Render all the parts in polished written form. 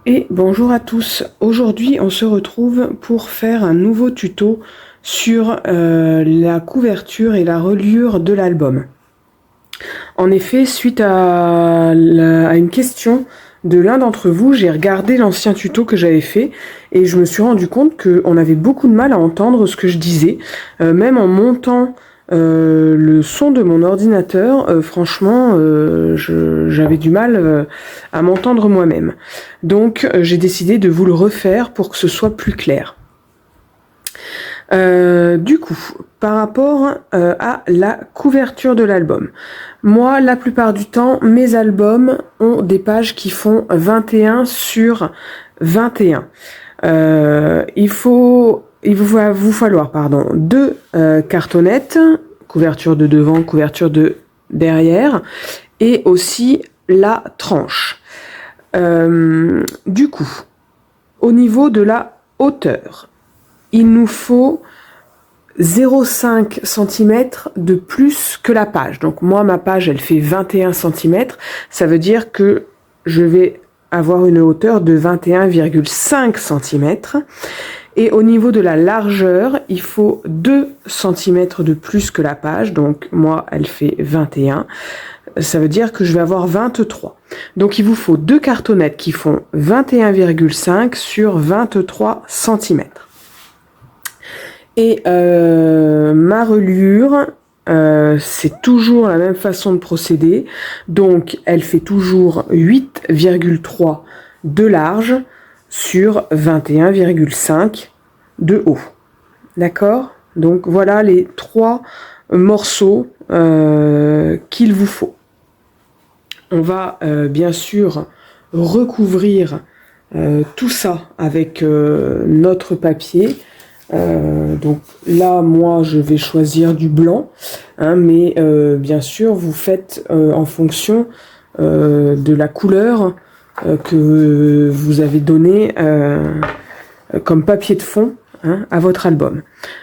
Et bonjour à tous. Aujourd'hui, on se retrouve pour faire un nouveau tuto sur la couverture et la reliure de l'album. En effet, suite à une question de l'un d'entre vous, j'ai regardé l'ancien tuto que j'avais fait et je me suis rendu compte qu'on avait beaucoup de mal à entendre ce que je disais, même en montant le son de mon ordinateur, franchement, j'avais du mal à m'entendre moi-même. Donc, j'ai décidé de vous le refaire pour que ce soit plus clair. Du coup, par rapport à la couverture de l'album, moi, la plupart du temps, mes albums ont des pages qui font 21 sur 21. Il va vous falloir deux cartonnettes, couverture de devant, couverture de derrière, et aussi la tranche. Du coup, au niveau de la hauteur, il nous faut 0,5 cm de plus que la page. Donc moi, ma page, elle fait 21 cm. Ça veut dire que je vais avoir une hauteur de 21,5 cm. Et au niveau de la largeur, il faut 2 cm de plus que la page. Donc moi, elle fait 21. Ça veut dire que je vais avoir 23. Donc il vous faut deux cartonnettes qui font 21,5 sur 23 cm. Et ma reliure, c'est toujours la même façon de procéder. Donc, elle fait toujours 8,3 de large sur 21,5 de haut. D'accord? Donc, voilà les trois morceaux qu'il vous faut. On va bien sûr recouvrir tout ça avec notre papier. Donc là, moi, je vais choisir du blanc, hein, mais bien sûr, vous faites en fonction de la couleur que vous avez donnée comme papier de fond, hein, à votre album.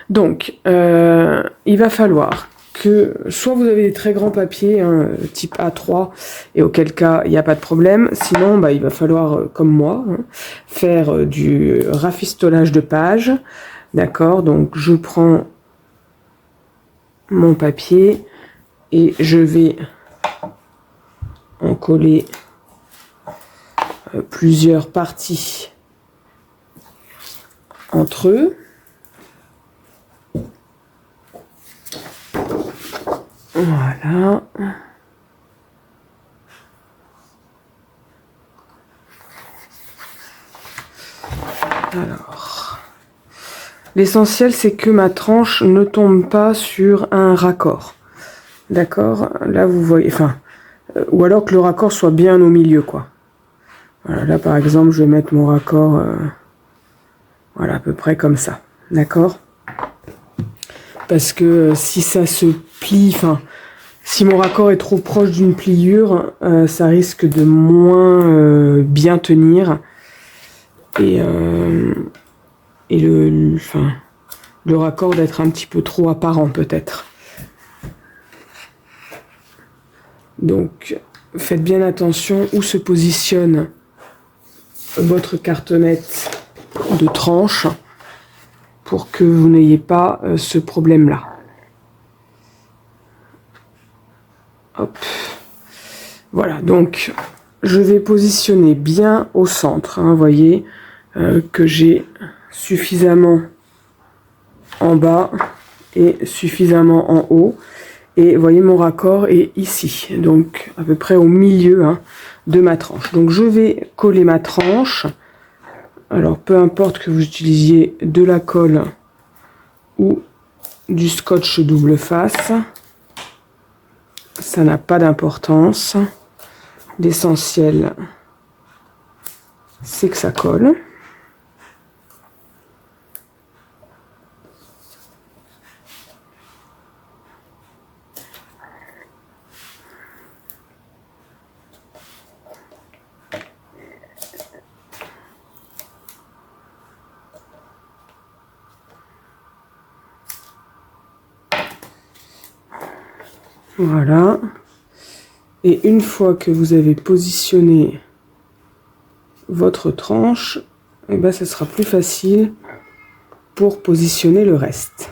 Donc, il va falloir que soit vous avez des très grands papiers, hein, type A3, et auquel cas il n'y a pas de problème. Sinon, bah, il va falloir, comme moi, hein, faire du rafistolage de pages. D'accord, donc je prends mon papier et je vais en coller plusieurs parties entre eux. Voilà. Alors, l'essentiel, c'est que ma tranche ne tombe pas sur un raccord. D'accord? Là, vous voyez, enfin, ou alors que le raccord soit bien au milieu, quoi. Voilà, là, par exemple, je vais mettre mon raccord, voilà, à peu près comme ça. D'accord? Parce que si ça se plie, enfin, si mon raccord est trop proche d'une pliure, ça risque de moins bien tenir. Et le raccord d'être un petit peu trop apparent peut-être. Donc faites bien attention où se positionne votre cartonnette de tranche pour que vous n'ayez pas ce problème-là. Hop. Voilà, donc je vais positionner bien au centre, hein, voyez que j'ai suffisamment en bas et suffisamment en haut. Et vous voyez, mon raccord est ici, donc à peu près au milieu, hein, de ma tranche. Donc je vais coller ma tranche. Alors peu importe que vous utilisiez de la colle ou du scotch double face, ça n'a pas d'importance. L'essentiel, c'est que ça colle. Voilà. Et une fois que vous avez positionné votre tranche, et ben, ce sera plus facile pour positionner le reste.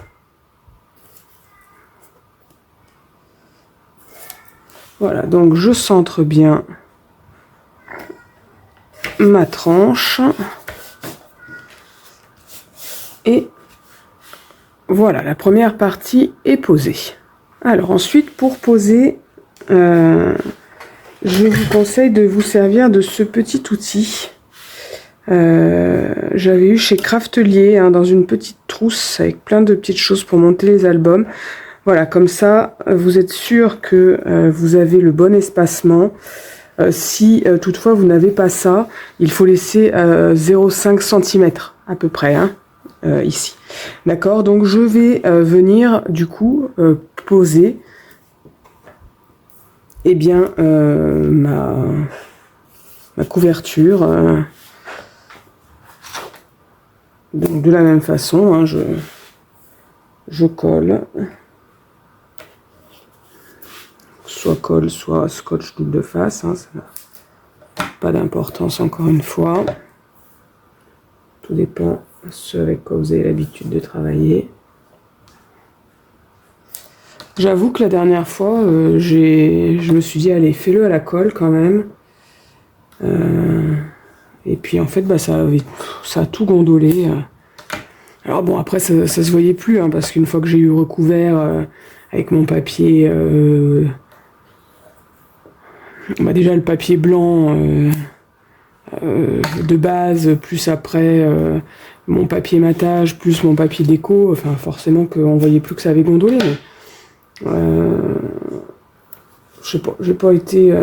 Voilà, donc je centre bien ma tranche. Et voilà, la première partie est posée. Alors ensuite, pour poser, je vous conseille de vous servir de ce petit outil. J'avais eu chez Craftelier, hein, dans une petite trousse avec plein de petites choses pour monter les albums. Voilà, comme ça, vous êtes sûr que vous avez le bon espacement. Si toutefois vous n'avez pas ça, il faut laisser 0,5 cm à peu près, hein, ici. D'accord, donc je vais venir du coup poser eh bien, ma couverture. Donc de la même façon, hein, je colle. Soit colle, soit scotch double face, hein, ça n'a pas d'importance encore une fois. Tout dépend de ce avec quoi vous avez l'habitude de travailler. J'avoue que la dernière fois, je me suis dit, allez, fais-le à la colle quand même. Et puis en fait, bah, ça a tout gondolé. Alors bon, après, ça se voyait plus, hein, parce qu'une fois que j'ai eu recouvert avec mon papier, bah, déjà le papier blanc de base, plus après mon papier matage, plus mon papier déco, enfin forcément qu'on voyait plus que ça avait gondolé. Mais, je sais pas, j'ai pas été...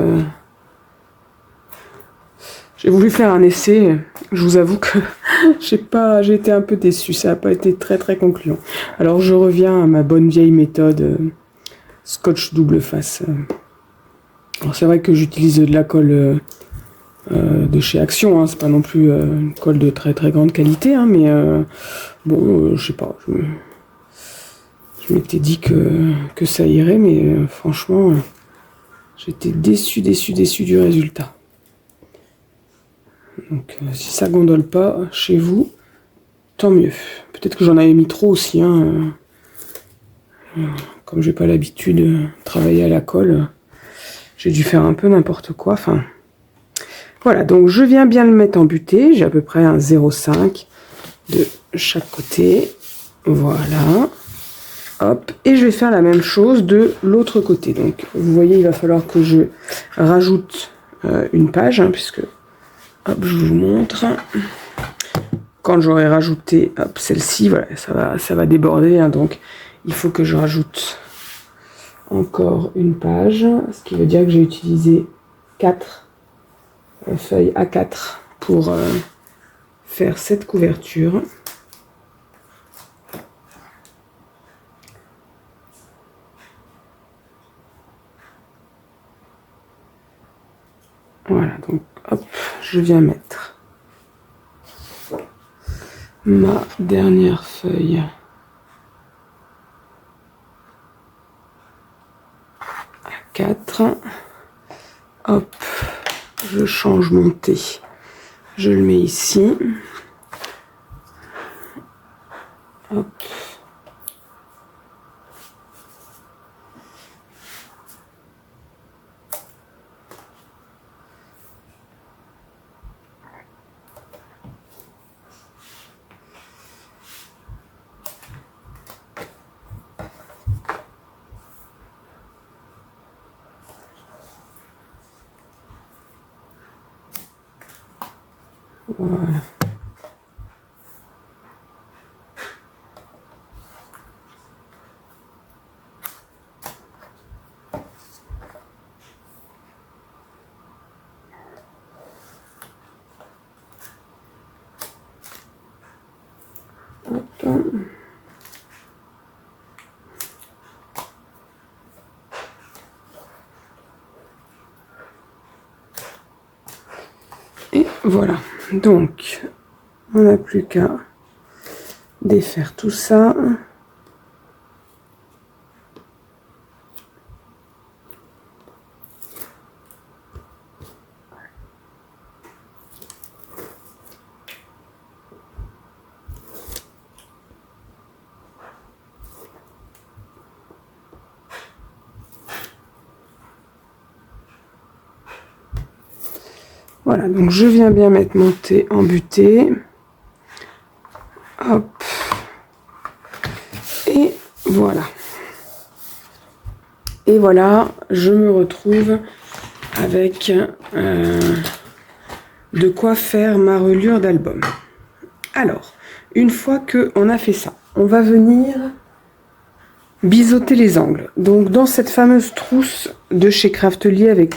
J'ai voulu faire un essai, je vous avoue que j'ai été un peu déçue, ça n'a pas été très très concluant. Alors je reviens à ma bonne vieille méthode scotch double face. Alors c'est vrai que j'utilise de la colle de chez Action, hein, c'est pas non plus une colle de très très grande qualité, hein, mais bon, je sais pas, je m'étais dit que ça irait, mais franchement, j'étais déçu du résultat. Donc si ça gondole pas chez vous, tant mieux. Peut-être que j'en avais mis trop aussi, hein, comme j'ai pas l'habitude de travailler à la colle, j'ai dû faire un peu n'importe quoi. Enfin, voilà, donc je viens bien le mettre en butée, j'ai à peu près un 0,5 de chaque côté. Voilà. Hop, et je vais faire la même chose de l'autre côté. Donc vous voyez, il va falloir que je rajoute une page, hein, puisque hop, je vous montre. Quand j'aurai rajouté celle-ci, voilà, ça va déborder, hein, donc il faut que je rajoute encore une page, ce qui veut dire que j'ai utilisé 4 feuilles A4 pour faire cette couverture. Voilà, donc hop, je viens mettre ma dernière feuille A4. Hop, je change mon thé, je le mets ici. Hop. Voilà. Hop. Et voilà, donc on n'a plus qu'à défaire tout ça. Voilà, donc je viens bien mettre mon thé en butée. Hop. Et voilà. Et voilà, je me retrouve avec de quoi faire ma reliure d'album. Alors, une fois qu'on a fait ça, on va venir biseauter les angles. Donc dans cette fameuse trousse de chez Craftelier avec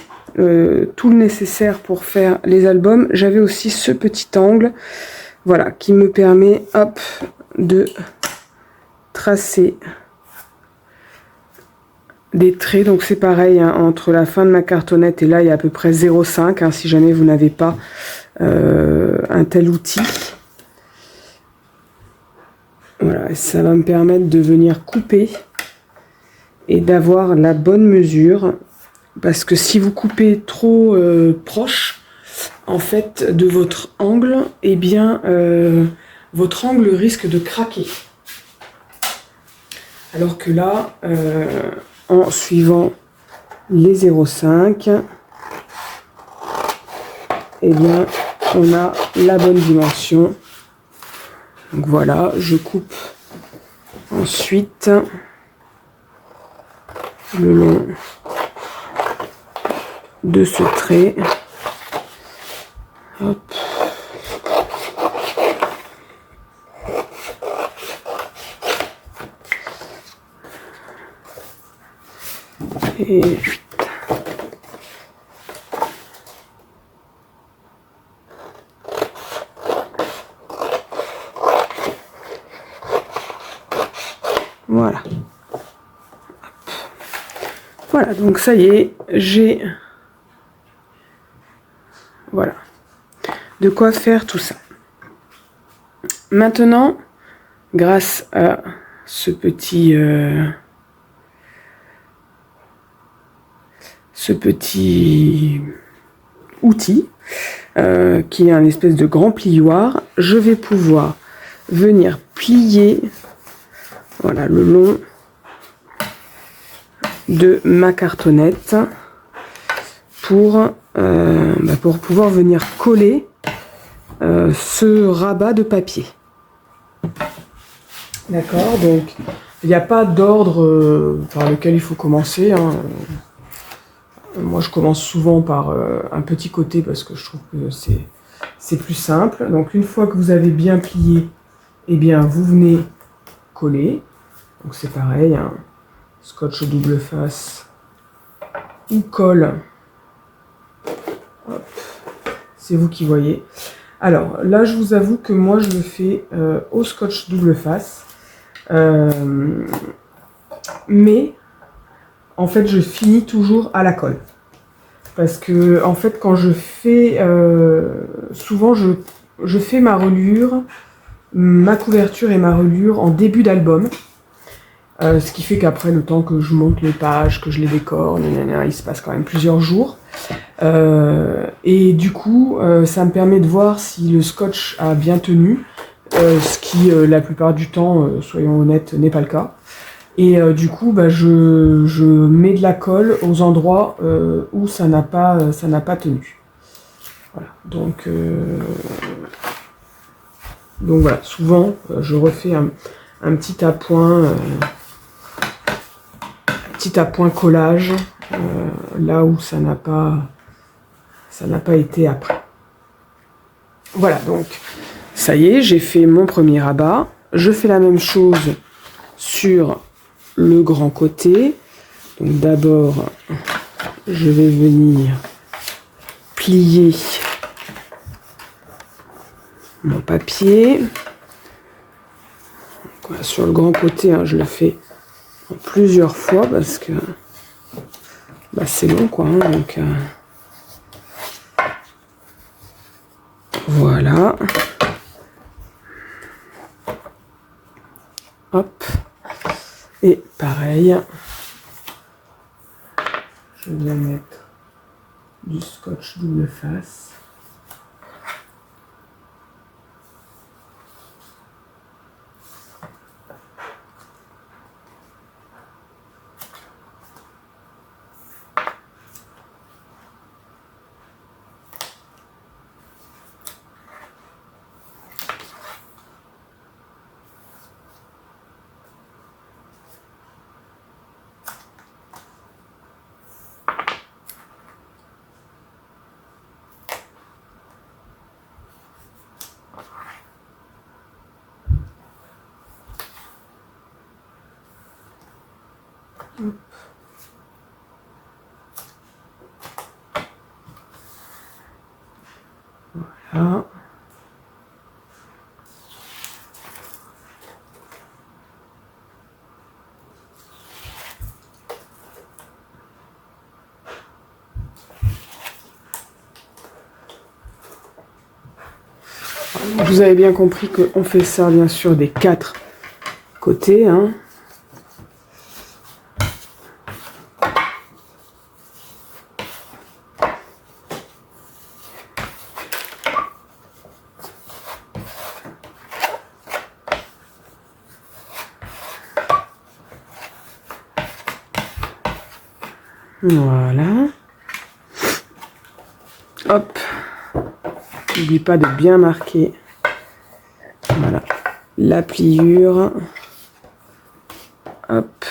tout le nécessaire pour faire les albums, j'avais aussi ce petit angle, voilà, qui me permet, hop, de tracer des traits. Donc c'est pareil, hein, entre la fin de ma cartonnette et là, il y a à peu près 0,5, hein, si jamais vous n'avez pas un tel outil. Voilà, ça va me permettre de venir couper et d'avoir la bonne mesure. Parce que si vous coupez trop proche, en fait, de votre angle, eh bien, votre angle risque de craquer. Alors que là, en suivant les 0,5, eh bien, on a la bonne dimension. Donc voilà, je coupe ensuite le long de ce trait. Hop. Et voilà. Voilà, donc ça y est, j'ai voilà de quoi faire tout ça. Maintenant, grâce à ce petit outil qui est un espèce de grand plioir, je vais pouvoir venir plier, voilà, le long de ma cartonnette pour pouvoir venir coller ce rabat de papier. D'accord, donc il n'y a pas d'ordre par lequel il faut commencer, hein. Moi je commence souvent par un petit côté parce que je trouve que c'est plus simple. Donc une fois que vous avez bien plié, eh bien vous venez coller. Donc c'est pareil, hein, scotch double face ou colle. C'est vous qui voyez. Alors là je vous avoue que moi je le fais au scotch double face. Mais en fait je finis toujours à la colle. Parce que en fait quand je fais souvent je fais ma reliure, ma couverture et ma reliure en début d'album. Ce qui fait qu'après le temps que je monte les pages, que je les décore, il se passe quand même plusieurs jours. Et du coup ça me permet de voir si le scotch a bien tenu, ce qui la plupart du temps, soyons honnêtes, n'est pas le cas. Et du coup, je mets de la colle aux endroits où ça n'a pas tenu. Voilà. Donc voilà, souvent je refais un petit appoint, collage là où ça n'a pas été après. Voilà, donc ça y est, j'ai fait mon premier rabat. Je fais la même chose sur le grand côté. Donc d'abord, je vais venir plier mon papier. Donc, voilà, sur le grand côté, hein, je le fais en plusieurs fois parce que c'est long, quoi. Hein, donc voilà. Hop. Et pareil, je viens mettre du scotch double face. Hop. Voilà. Vous avez bien compris qu'on fait ça bien sûr des 4 côtés, hein. Voilà. Hop. N'oublie pas de bien marquer. Voilà. La pliure. Hop.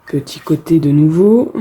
Petit côté de nouveau.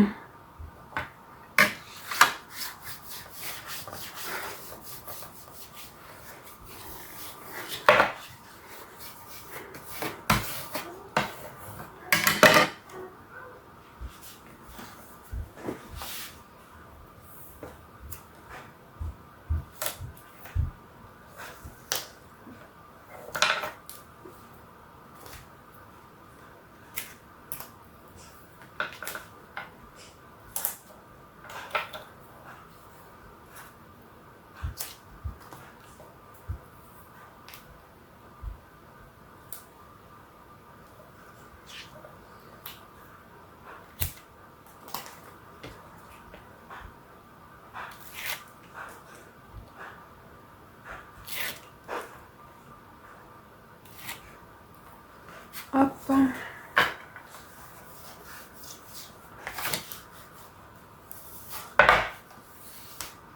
Hop.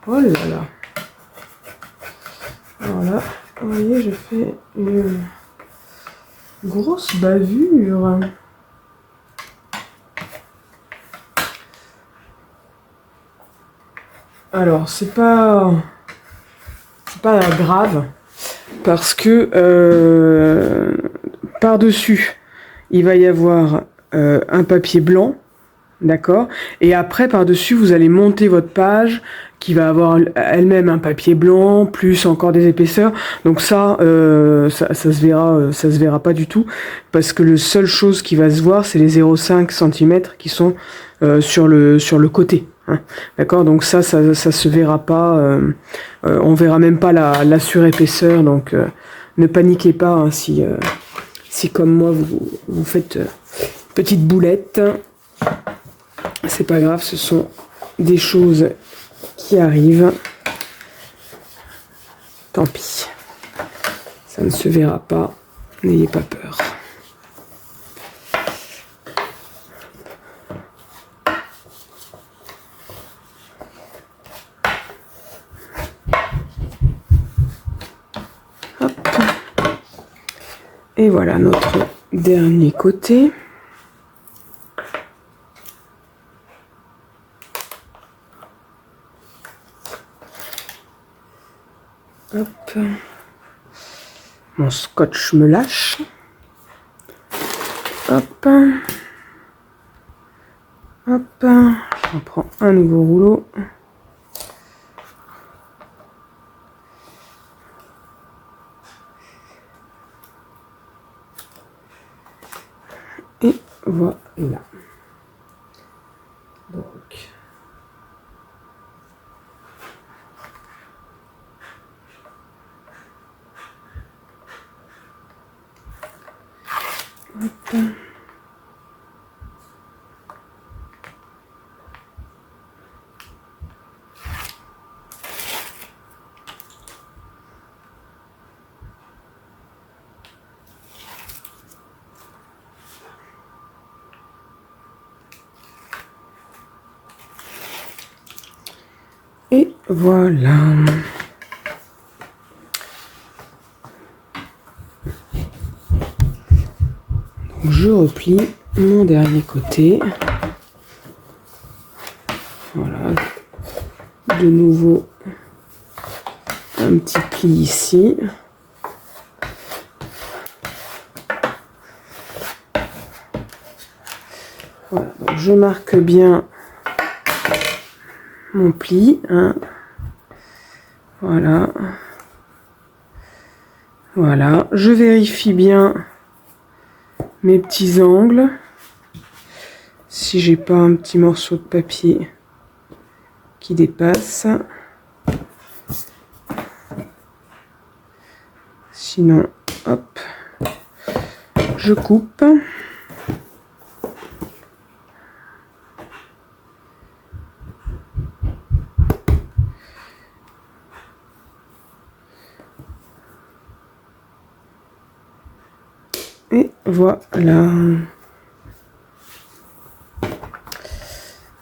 Oh là là. Voilà. Vous voyez, je fais une grosse bavure. Alors, c'est pas grave parce que par-dessus, il va y avoir un papier blanc, d'accord? Et après, par-dessus, vous allez monter votre page qui va avoir elle-même un papier blanc, plus encore des épaisseurs. Donc ça se verra pas du tout, parce que le seule chose qui va se voir, c'est les 0,5 cm qui sont sur le côté. Hein. D'accord? Donc ça se verra pas. On verra même pas la surépaisseur. Donc ne paniquez pas hein, si comme moi vous faites petite boulette. C'est pas grave, ce sont des choses qui arrivent. Tant pis. Ça ne se verra pas. N'ayez pas peur. Hop. Et voilà notre dernier côté. Hop. Mon scotch me lâche. Hop. Hop. On prend un nouveau rouleau. Et voilà. Donc. Hop. Et voilà. Donc je replie mon dernier côté. Voilà. De nouveau, un petit pli ici. je marque bien mon pli, hein. Voilà. Voilà, je vérifie bien mes petits angles. Si j'ai pas un petit morceau de papier qui dépasse. Sinon, hop, je coupe. Et voilà.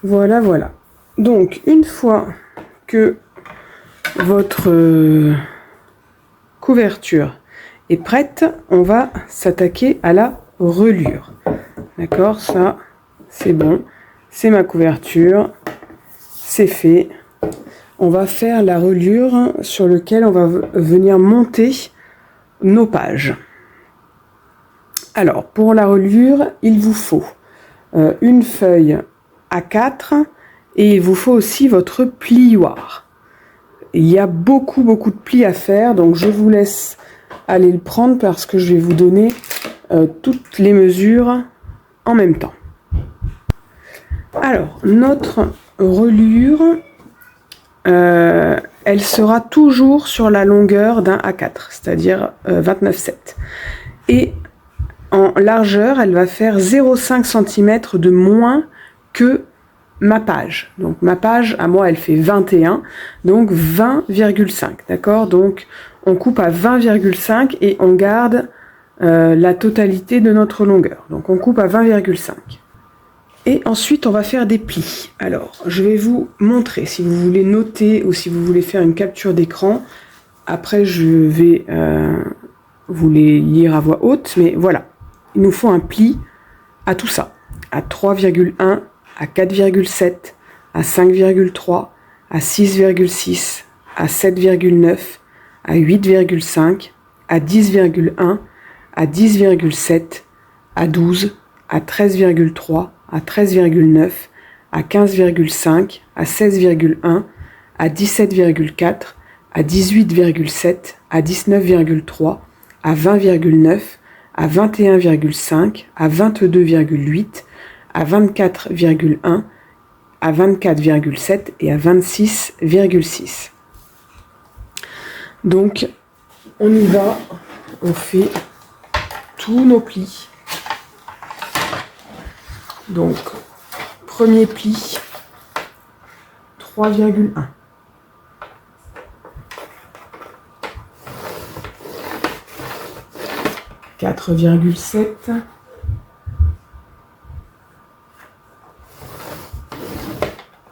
Voilà, voilà. Donc, une fois que votre couverture est prête, on va s'attaquer à la reliure. D'accord, ça, c'est bon. C'est ma couverture. C'est fait. On va faire la reliure sur laquelle on va venir monter nos pages. Alors, pour la reliure, il vous faut une feuille A4 et il vous faut aussi votre plioir. Il y a beaucoup de plis à faire, donc je vous laisse aller le prendre parce que je vais vous donner toutes les mesures en même temps. Alors, notre reliure, elle sera toujours sur la longueur d'un A4, c'est-à-dire 29,7. Et en largeur, elle va faire 0,5 cm de moins que ma page. Donc ma page, à moi, elle fait 21, donc 20,5, d'accord? Donc on coupe à 20,5 et on garde la totalité de notre longueur. Donc on coupe à 20,5. Et ensuite, on va faire des plis. Alors, je vais vous montrer, si vous voulez noter ou si vous voulez faire une capture d'écran. Après, je vais vous les lire à voix haute, mais voilà. Il nous faut un pli à tout ça, à 3,1, à 4,7, à 5,3, à 6,6, à 7,9, à 8,5, à 10,1, à 10,7, à 12, à 13,3, à 13,9, à 15,5, à 16,1, à 17,4, à 18,7, à 19,3, à 20,9, à 21,5, à 22,8, à 24,1, à 24,7 et à 26,6. Donc, on y va, on fait tous nos plis. Donc, premier pli, 3,1. « 4,7 »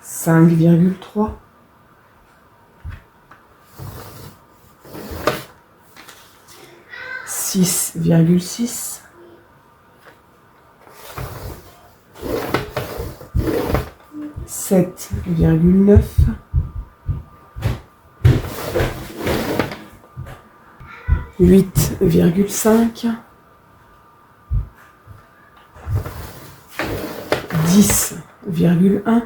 5,3 6,6 7,9 8,5 10,1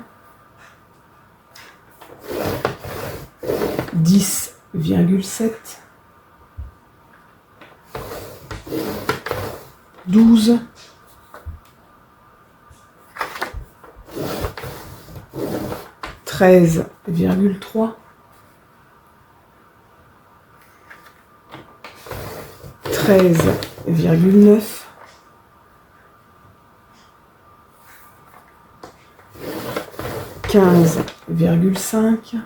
10,7 12 13,3 13,9 15,5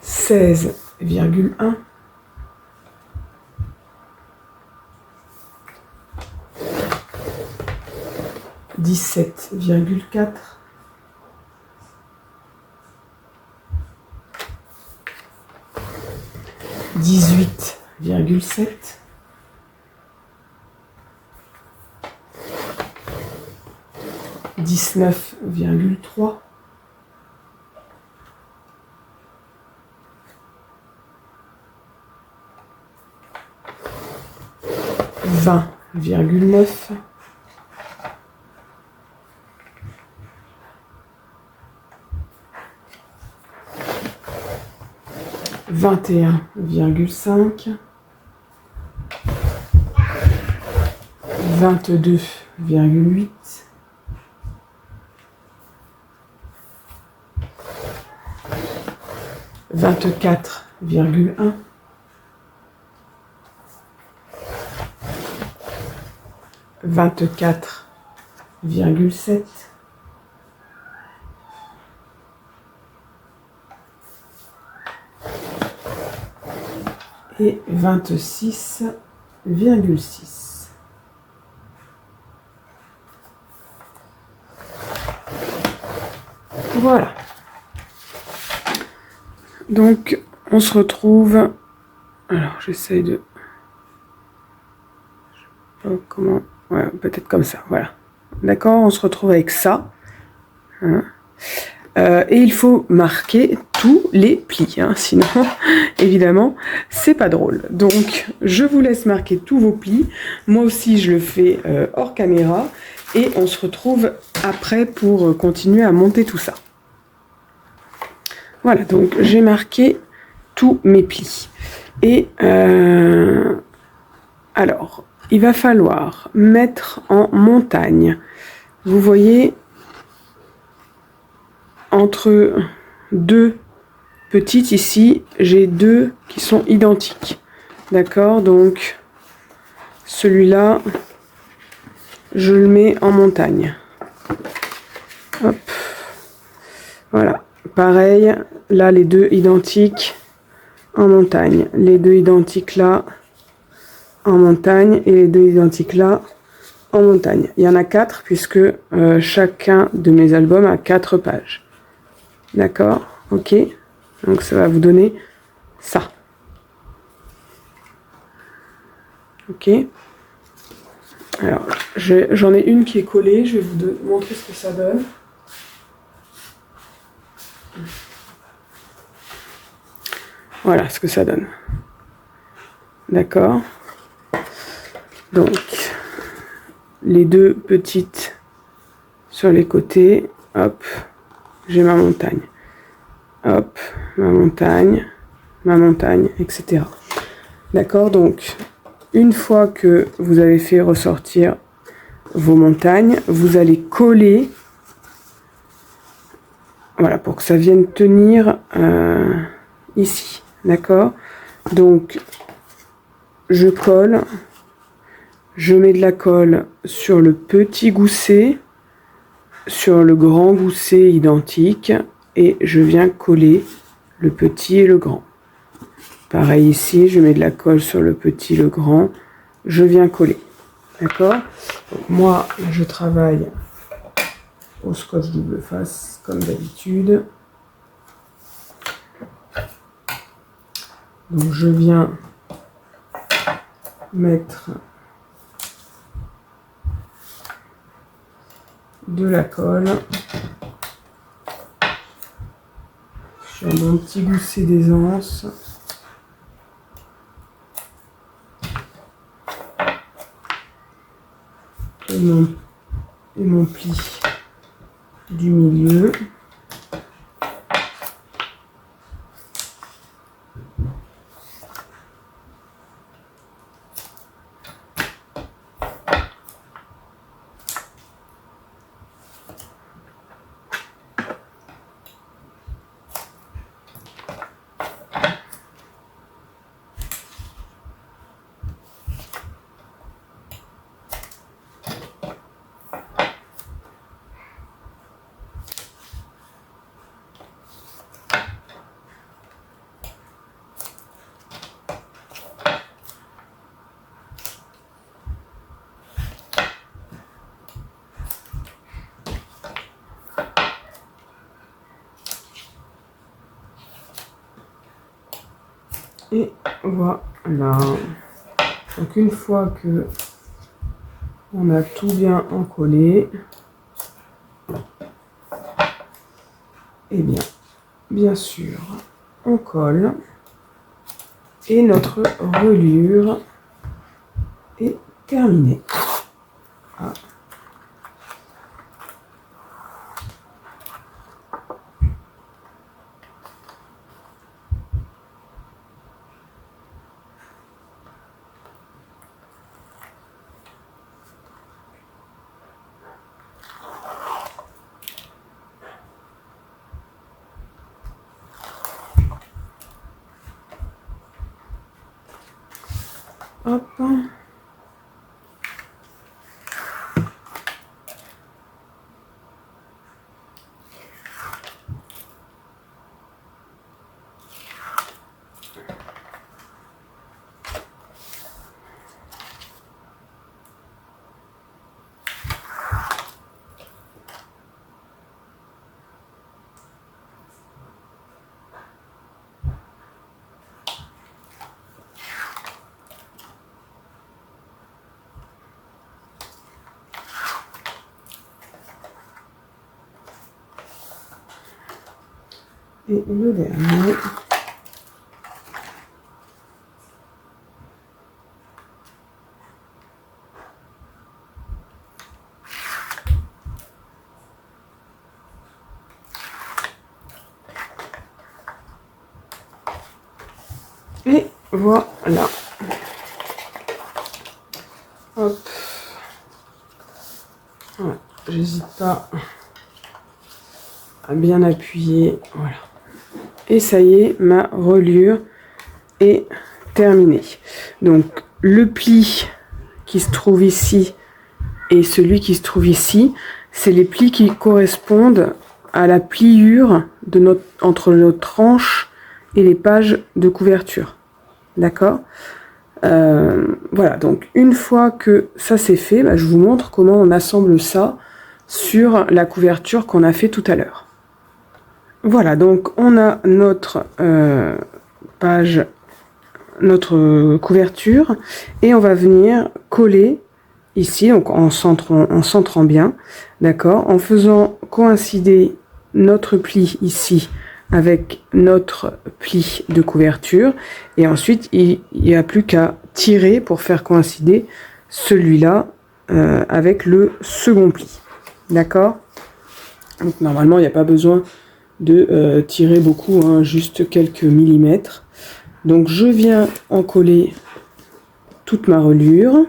16,1 17,4 18,7 19,3 20,4 20,9. 21,5. 22,8. 24,1. 24,7. Et 26,6. Voilà. Donc, on se retrouve... Alors, j'essaye de... Je sais pas comment... Ouais, peut-être comme ça, voilà. D'accord, on se retrouve avec ça. Hein. Et il faut marquer tous les plis, hein, sinon, évidemment, c'est pas drôle. Donc, je vous laisse marquer tous vos plis. Moi aussi, je le fais hors caméra. Et on se retrouve après pour continuer à monter tout ça. Voilà, donc j'ai marqué tous mes plis. Et alors, il va falloir mettre en montagne. Vous voyez, entre deux petites ici, j'ai deux qui sont identiques. D'accord, donc celui-là, je le mets en montagne. Hop. Voilà. Pareil, là, les deux identiques en montagne. Les deux identiques là, en montagne. Et les deux identiques là, en montagne. Il y en a 4 puisque chacun de mes albums a 4 pages. D'accord? Ok. Donc, ça va vous donner ça. Ok. Alors, j'en ai une qui est collée. Je vais vous montrer ce que ça donne. Voilà ce que ça donne. D'accord. Donc, les deux petites sur les côtés. Hop. J'ai ma montagne. Hop. Ma montagne, etc. D'accord. Donc, une fois que vous avez fait ressortir vos montagnes, vous allez coller. Voilà, pour que ça vienne tenir ici. D'accord? Donc, je colle. Je mets de la colle sur le petit gousset, sur le grand gousset identique, et je viens coller le petit et le grand. Pareil ici, je mets de la colle sur le petit et le grand, je viens coller. D'accord? Donc moi, je travaille au scotch double face, comme d'habitude. Donc je viens mettre de la colle sur mon petit gousset d'aisance. Et mon pli du milieu. Et voilà. Donc une fois que on a tout bien encollé, et bien sûr, on colle et notre reliure est terminé. Ah. Hop. Et le dernier. Et voilà. Hop. Voilà. J'hésite pas à bien appuyer. Voilà. Et ça y est, ma reliure est terminée. Donc le pli qui se trouve ici et celui qui se trouve ici, c'est les plis qui correspondent à la pliure de entre notre tranche et les pages de couverture. D'accord ? Voilà, donc une fois que ça c'est fait, je vous montre comment on assemble ça sur la couverture qu'on a fait tout à l'heure. Voilà, donc on a notre page, notre couverture, et on va venir coller ici, donc en centrant bien, d'accord, en faisant coïncider notre pli ici avec notre pli de couverture, et ensuite il n'y a plus qu'à tirer pour faire coïncider celui-là avec le second pli, d'accord. Donc normalement il n'y a pas besoin de tirer beaucoup, hein, juste quelques millimètres. Donc je viens en coller toute ma reliure.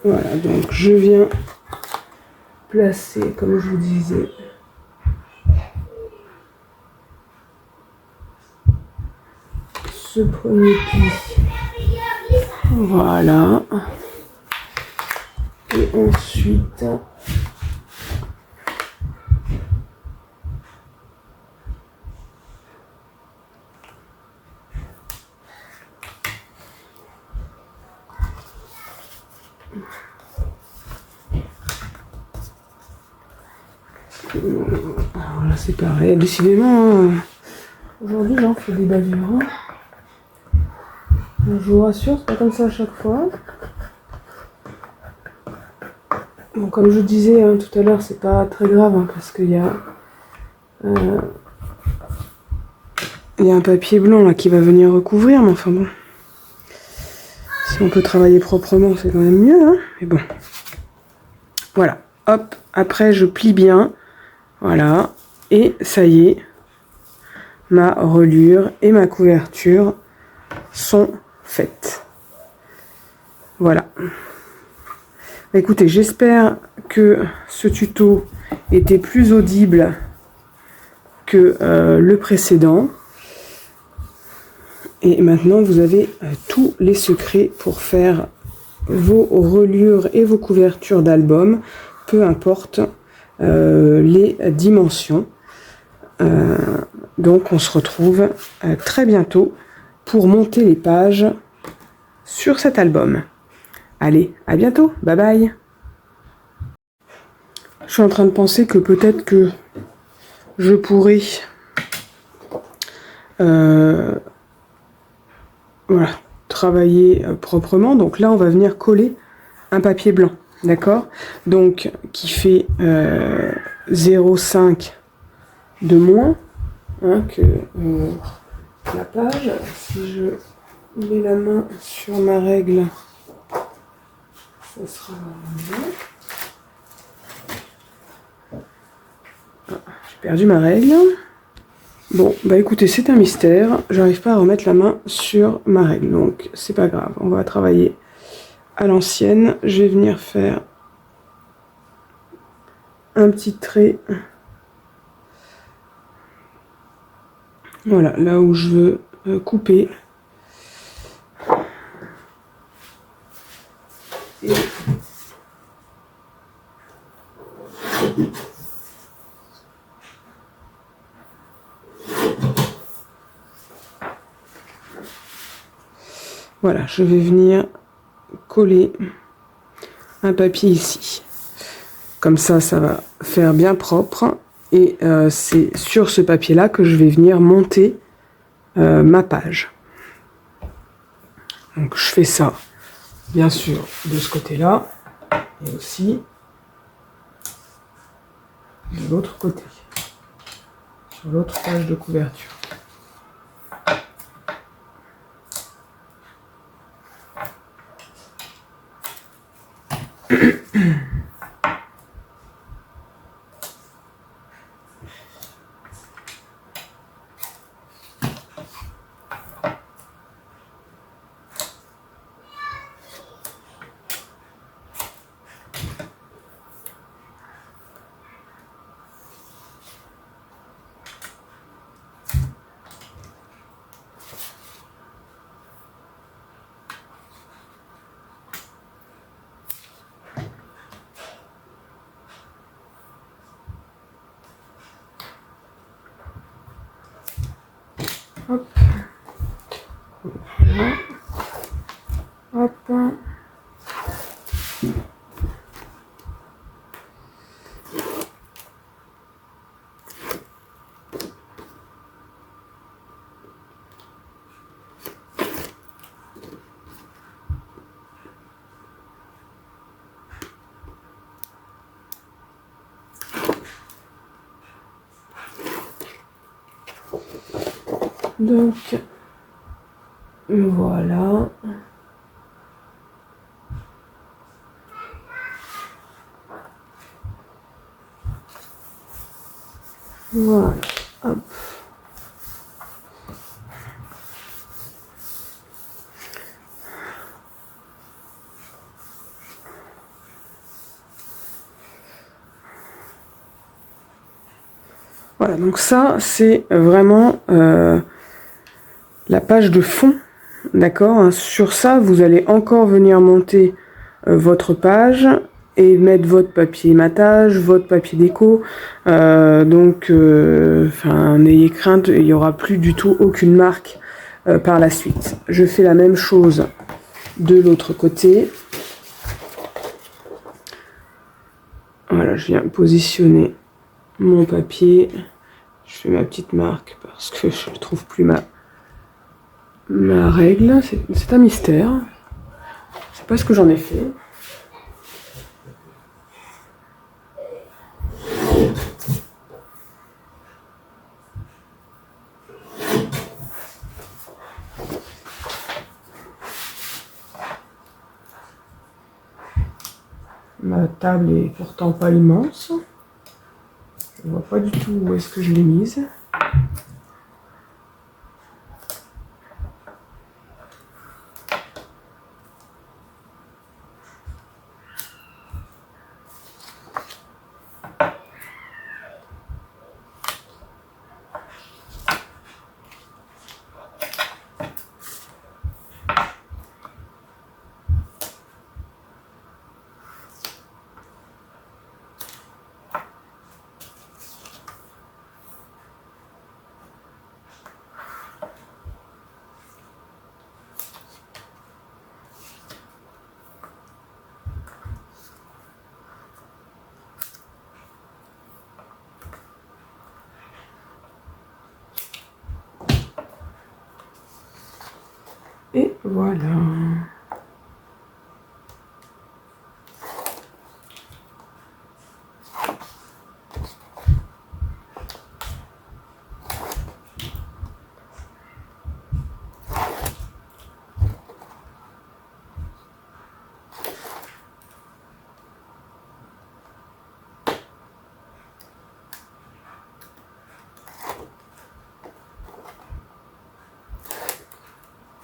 Voilà, donc je viens placer, comme je vous disais, ce premier pli. Voilà. Et ensuite, alors là c'est pareil, décidément, aujourd'hui j'en fais des bavures. Hein. Je vous rassure, c'est pas comme ça à chaque fois. Bon, comme je disais tout à l'heure, c'est pas très grave, hein, parce qu'il y a un papier blanc là qui va venir recouvrir, mais enfin bon. Si on peut travailler proprement, c'est quand même mieux, hein, mais bon. Voilà, hop, après je plie bien, voilà, et ça y est, ma reliure et ma couverture sont faites. Voilà. Écoutez, j'espère que ce tuto était plus audible que le précédent. Et maintenant, vous avez tous les secrets pour faire vos reliures et vos couvertures d'album, peu importe les dimensions. Donc, on se retrouve très bientôt pour monter les pages sur cet album. Allez, à bientôt, bye bye. Je suis en train de penser que peut-être que je pourrais voilà, travailler proprement. Donc là, on va venir coller un papier blanc, d'accord? Donc, qui fait 0,5 de moins hein, que la page. Si je mets la main sur ma règle, ça sera bien. Ah, j'ai perdu ma règle. Bon, bah écoutez, c'est un mystère. J'arrive pas à remettre la main sur ma règle, donc c'est pas grave. On va travailler à l'ancienne. Je vais venir faire un petit trait. Voilà, là où je veux couper. Et voilà, je vais venir coller un papier ici. Comme ça va faire bien propre. Et c'est sur ce papier-là que je vais venir monter ma page. Donc je fais ça, bien sûr, de ce côté-là. Et aussi de l'autre côté. Sur l'autre page de couverture. Hop. Voilà. Hop. Donc, voilà. Voilà. Hop. Voilà, donc ça, c'est vraiment la page de fond, d'accord? Sur ça, vous allez encore venir monter votre page et mettre votre papier matage, votre papier déco. Donc, n'ayez crainte, il n'y aura plus du tout aucune marque par la suite. Je fais la même chose de l'autre côté. Voilà, je viens positionner mon papier. Je fais ma petite marque parce que je ne trouve plus ma règle. C'est un mystère. Je sais pas ce que j'en ai fait. Ma table est pourtant pas immense. Je ne vois pas du tout où est-ce que je l'ai mise. Et voilà.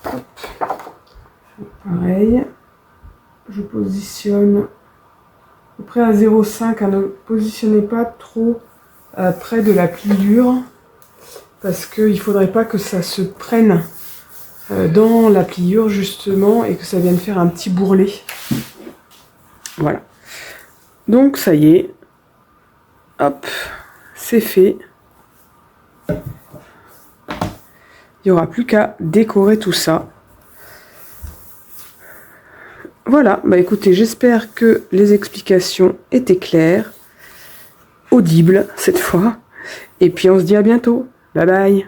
Hop. Pareil, je positionne à peu près à 0,5, hein, ne positionnez pas trop près de la pliure parce qu'il ne faudrait pas que ça se prenne dans la pliure justement et que ça vienne faire un petit bourrelet. Voilà. Donc ça y est, hop, c'est fait. Il n'y aura plus qu'à décorer tout ça. Voilà, bah écoutez, j'espère que les explications étaient claires, audibles cette fois. Et puis on se dit à bientôt. Bye bye.